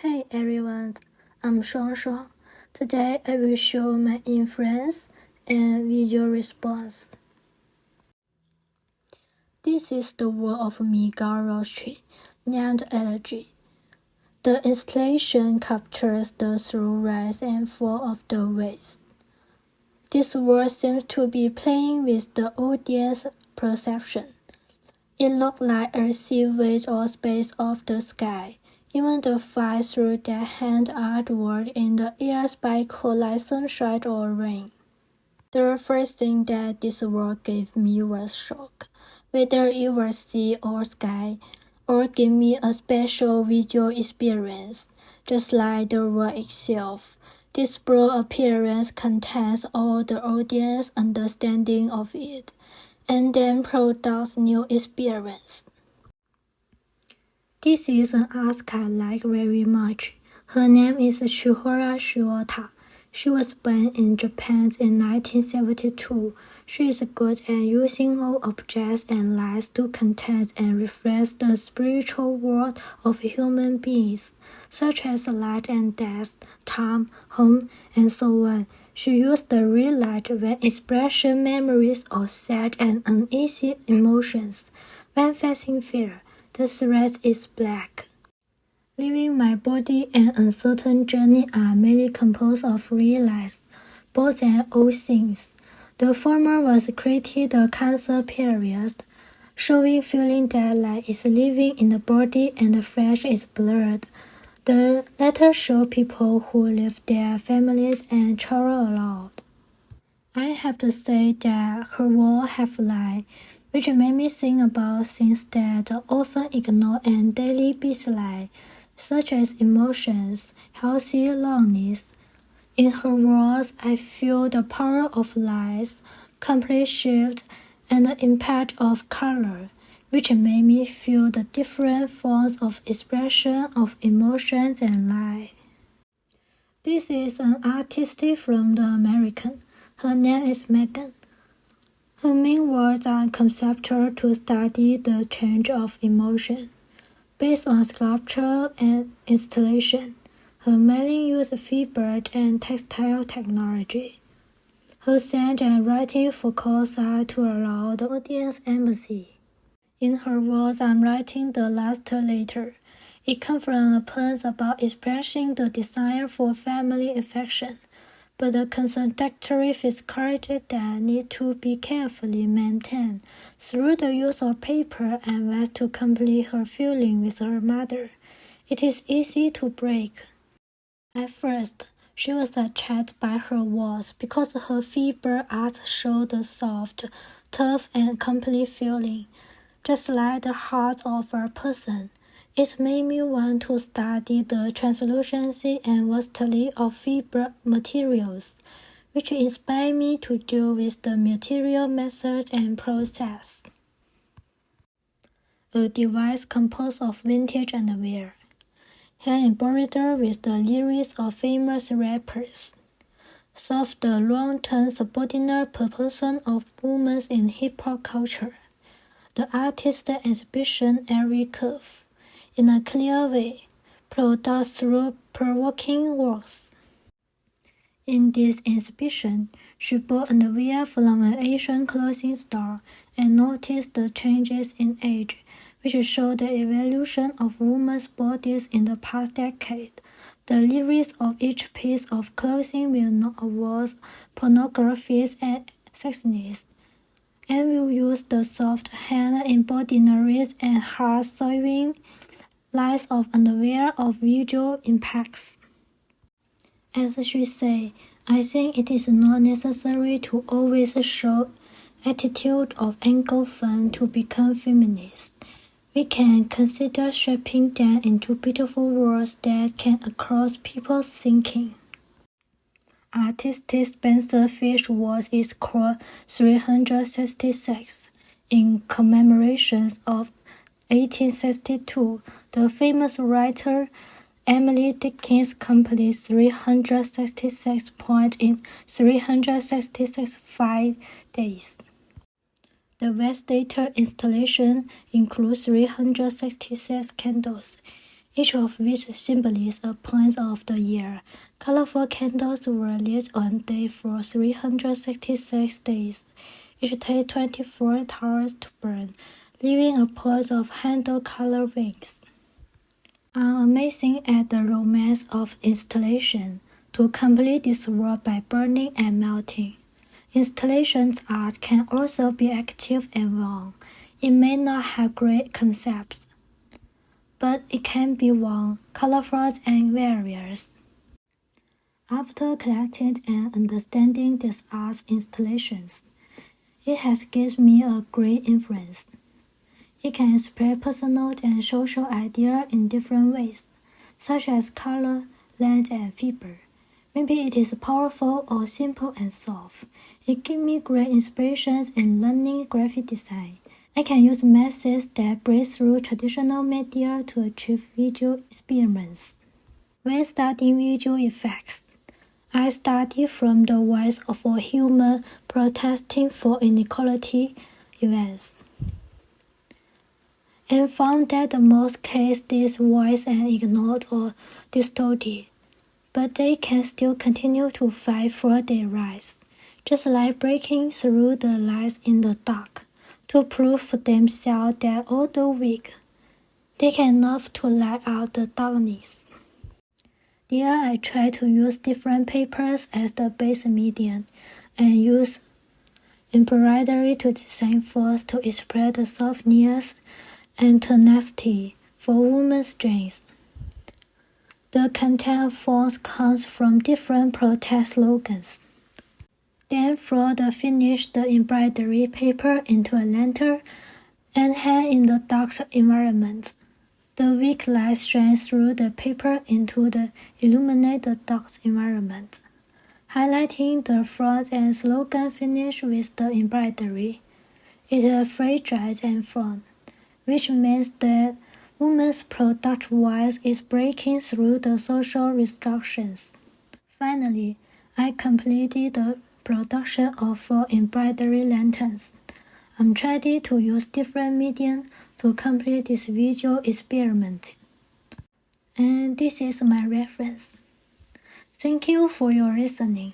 Hey everyone, I'm Shuangshuang. Today I will show my inference and visual response. This is the work of Miguel Roche, named Elegy. The installation captures the slow rise and fall of the waves. This work seems to be playing with the audience perception. It looked like a silhouette or space of the sky. Even the flight through that hand artwork in the air sparkled like sunshine or rain. The first thing that this work gave me was shock. Whether it was sea or sky, or gave me a special visual experience, just like the work itself. This broad appearance contains all the audience understanding of it, and then products new experience. This is an artist I like very much. Her name is Shihara. She was born in Japan in 1972. She is good at using all objects and lights to content and reflect the spiritual world of human beings, such as light and death, time, home, and so on. She used the real light when expressing memories of sad and uneasy emotions. When facing fear, the thread is black. Living My Body and Uncertain Journey are mainly composed of real lives, both and all things. The former was created the cancer period, showing feeling that life is living in the body and the flesh is blurred. The latter show people who leave their families and travel alone. I have to say that her work have light, which made me think about things that are often ignored in daily busy life, such as emotions, healthy loneliness. In her words, I feel the power of light, complete shift, and the impact of color, which made me feel the different forms of expression of emotions and life. This is an artist from the American. Her name is Megan. Her main works are conceptual to study the change of emotion. Based on sculpture and installation, her mainly uses fiber and textile technology. Her scent and writing focus are to allow the audience empathy. In her words, I'm writing the last letter. It comes from a poem about expressing the desire for family affection, but the contradictory physicality that needs to be carefully maintained through the use of paper and wax to complete her feeling with her mother. It is easy to break. At first, she was attracted by her words because her fiber art showed the soft, tough, and complete feeling, just like the heart of a person. It made me want to study the translucency and versatility of fiber materials, which inspired me to deal with the material method and process. A device composed of vintage underwear, hand embroidered with the lyrics of famous rappers, serves the long-term subordinate purpose of women in hip-hop culture. The artist's exhibition every curve, in a clear way, produced through provoking works. In this exhibition, she bought underwear from an Asian clothing store and noticed the changes in age, which show the evolution of women's bodies in the past decade. The lyrics of each piece of clothing will not avoid pornography and sexiness, and will use the soft hand embroideries and hard sewing lines of underwear of visual impacts. As she said, I think it is not necessary to always show attitude of ankle fun to become feminist. We can consider shaping them into beautiful words that can across people's thinking. Artist Spencer Fish was is called 366 in commemoration of 1862. The famous writer Emily Dickinson completed 366 points in 366 5 days. The West Data installation includes 366 candles, each of which symbolizes a point of the year. Colorful candles were lit on day for 366 days. Each take 24 hours to burn, leaving a pause of handle-color wings. I'm amazing at the romance of installation, to complete this work by burning and melting. Installation art can also be active and warm. It may not have great concepts, but it can be warm, colorful, and various. After collecting and understanding these art installations, it has given me a great influence. It can express personal and social ideas in different ways, such as color, length, and fiber. Maybe it is powerful or simple and soft. It gives me great inspirations in learning graphic design. I can use methods that break through traditional media to achieve visual experiments. When studying visual effects, I study from the voice of a human protesting for inequality events, and found that in most cases this voice is ignored or distorted, but they can still continue to fight for their rights, just like breaking through the lights in the dark, to prove for themselves that although weak, they can enough to light out the darkness. There I try to use different papers as the base medium and use embroidery to design force to express the softness and tenacity for women's strength. The content of force comes from different protest slogans. Then fold the finished embroidery paper into a lantern and hang in the dark environment. The weak light shines through the paper into the illuminated dark environment, highlighting the front and slogan finish with the embroidery. It is fragile and firm, which means that women's product voice is breaking through the social restrictions. Finally, I completed the production of 4 embroidery lanterns. I'm trying to use different mediums to complete this visual experiment. And this is my reference. Thank you for your listening.